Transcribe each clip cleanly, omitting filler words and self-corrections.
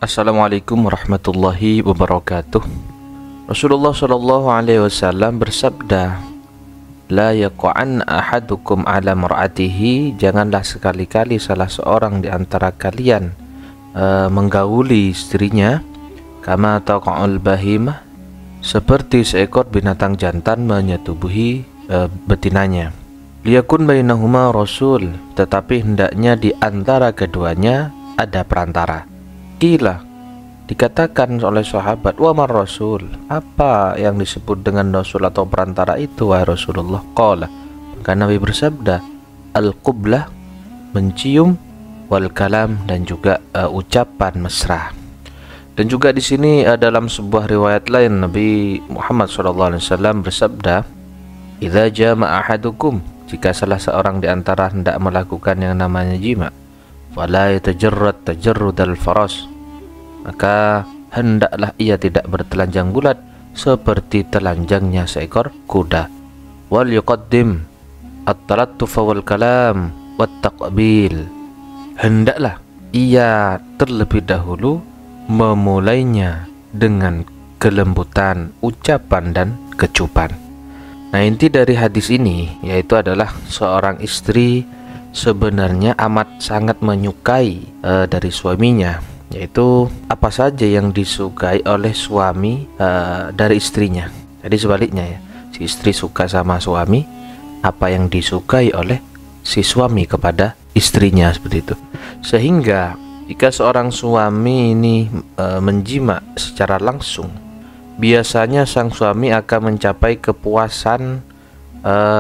Assalamualaikum warahmatullahi wabarakatuh. Rasulullah Shallallahu Alaihi Wasallam bersabda, La yaqa'an ahadukum ala mar'atihi, janganlah sekali-kali salah seorang di antara kalian menggauli istrinya, kama taqa'ul bahimah, seperti seekor binatang jantan menyetubuhi betinanya. Liyakun bainahuma rasul, tetapi hendaknya di antara keduanya ada perantara. Gila, dikatakan oleh sahabat, wa mar rasul, apa yang disebut dengan rasul atau perantara itu wahai Rasulullah? Qala, maka Nabi bersabda, al-qublah, mencium, wal kalam, dan juga ucapan mesra. Dan juga di sini dalam sebuah riwayat lain Nabi Muhammad SAW bersabda, idza jama'a ahadukum, jika salah seorang di antara hendak melakukan yang namanya jima, fala yatajarrad tajarrudal faras, maka hendaklah ia tidak bertelanjang bulat seperti telanjangnya seekor kuda. Wal yuqaddim at-talattuf wal kalam wat taqbil, hendaklah ia terlebih dahulu memulainya dengan kelembutan ucapan dan kecupan. Nah, inti dari hadis ini yaitu adalah seorang istri sebenarnya amat sangat menyukai dari suaminya, yaitu apa saja yang disukai oleh suami dari istrinya. Jadi sebaliknya ya, si istri suka sama suami apa yang disukai oleh si suami kepada istrinya, seperti itu. Sehingga jika seorang suami ini menjima secara langsung, biasanya sang suami akan mencapai kepuasan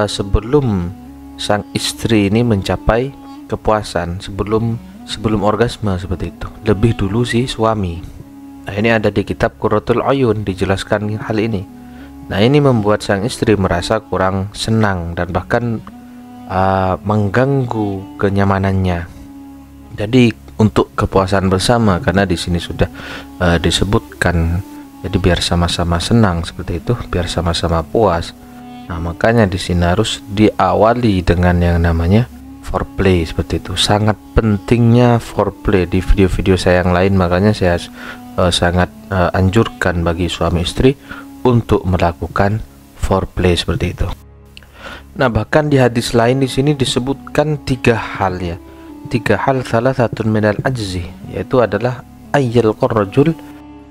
sebelum sang istri ini mencapai kepuasan, sebelum orgasme, seperti itu. Lebih dulu si suami. Nah, ini ada di kitab Qurratul Uyun dijelaskan hal ini. Nah, ini membuat sang istri merasa kurang senang dan bahkan mengganggu kenyamanannya. Jadi untuk kepuasan bersama, karena di sini sudah disebutkan, jadi biar sama-sama senang, seperti itu, biar sama-sama puas. Nah, makanya di sini harus diawali dengan yang namanya foreplay, seperti itu. Sangat pentingnya foreplay. Di video-video saya yang lain, makanya saya sangat anjurkan bagi suami istri untuk melakukan foreplay seperti itu. Nah, bahkan di hadis lain di sini disebutkan 3 hal ya. 3 hal, salah satu minal ajzi, yaitu adalah ayyal qarrajul.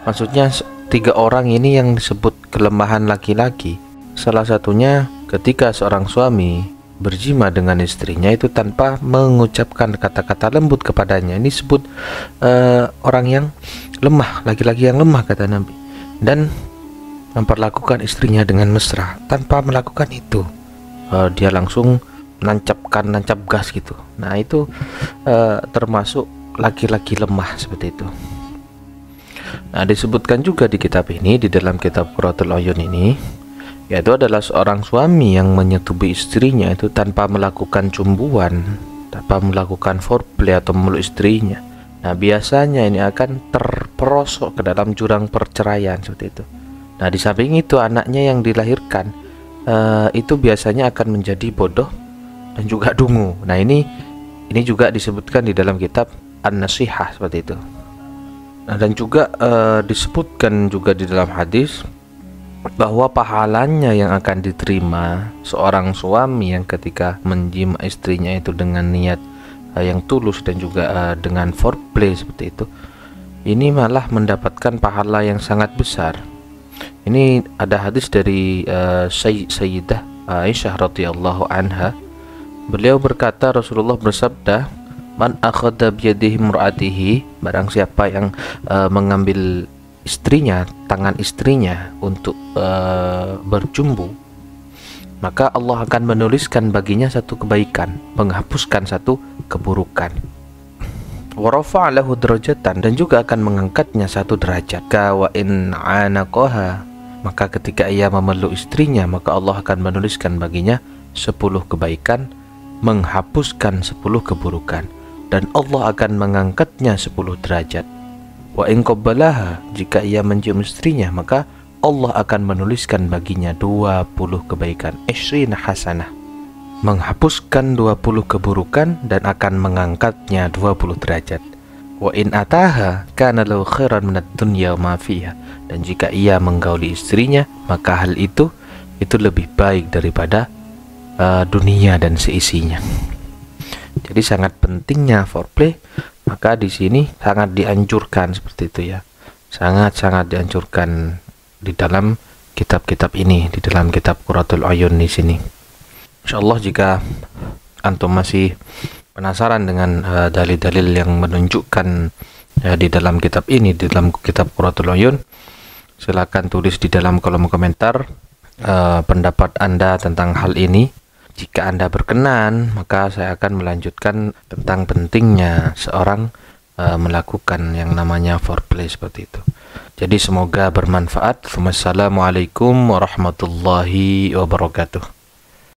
Maksudnya 3 orang ini yang disebut kelemahan laki-laki. Salah satunya ketika seorang suami berjima dengan istrinya itu tanpa mengucapkan kata-kata lembut kepadanya. Ini disebut orang yang lemah, laki-laki yang lemah, kata Nabi. Dan memperlakukan istrinya dengan mesra. Tanpa melakukan itu, dia langsung nancap gas gitu. Nah, itu termasuk laki-laki lemah, seperti itu. Nah, disebutkan juga di kitab ini, di dalam kitab Qurratul Uyun ini, yaitu adalah seorang suami yang menyetubuhi istrinya itu tanpa melakukan cumbuan, tanpa melakukan foreplay atau meluk istrinya. Nah, biasanya ini akan terperosok ke dalam jurang perceraian, seperti itu. Nah, di samping itu anaknya yang dilahirkan itu biasanya akan menjadi bodoh dan juga dungu. Nah, ini juga disebutkan di dalam kitab An-Nasihah, seperti itu. Nah, dan juga disebutkan juga di dalam hadis bahwa pahalanya yang akan diterima seorang suami yang ketika menjima istrinya itu dengan niat yang tulus dan juga dengan foreplay, seperti itu, ini malah mendapatkan pahala yang sangat besar. Ini ada hadis dari Sayyidah Aisyah radhiyallahu anha. Beliau berkata, Rasulullah bersabda, man akhadha biyadihi imra'atihi, barang siapa yang mengambil istrinya, tangan istrinya untuk berjumbu, maka Allah akan menuliskan baginya satu kebaikan, menghapuskan satu keburukan. Wa rafa'a lahu darajatan, dan juga akan mengangkatnya satu derajat. Wa in 'anaqaha, maka ketika ia memeluk istrinya, maka Allah akan menuliskan baginya 10 kebaikan, menghapuskan 10 keburukan, dan Allah akan mengangkatnya 10 derajat. Wa in qabbalaha, jika ia mencium istrinya, maka Allah akan menuliskan baginya 20 kebaikan, 20 hasanah, menghapuskan 20 keburukan dan akan mengangkatnya 20 derajat. Wa in ataha kana lahu khairan minad dunya wa ma fiha. Dan jika ia menggauli istrinya, maka hal itu lebih baik daripada dunia dan seisinya. Jadi sangat pentingnya foreplay, maka di sini sangat dianjurkan seperti itu ya. Sangat-sangat dianjurkan di dalam kitab-kitab ini, di dalam kitab Qurratul Uyun di sini. Insyaallah jika antum masih penasaran dengan dalil-dalil yang menunjukkan di dalam kitab ini, di dalam kitab Qurratul Uyun, silakan tulis di dalam kolom komentar pendapat Anda tentang hal ini. Jika Anda berkenan, maka saya akan melanjutkan tentang pentingnya seorang melakukan yang namanya foreplay seperti itu. Jadi semoga bermanfaat. Wassalamualaikum warahmatullahi wabarakatuh.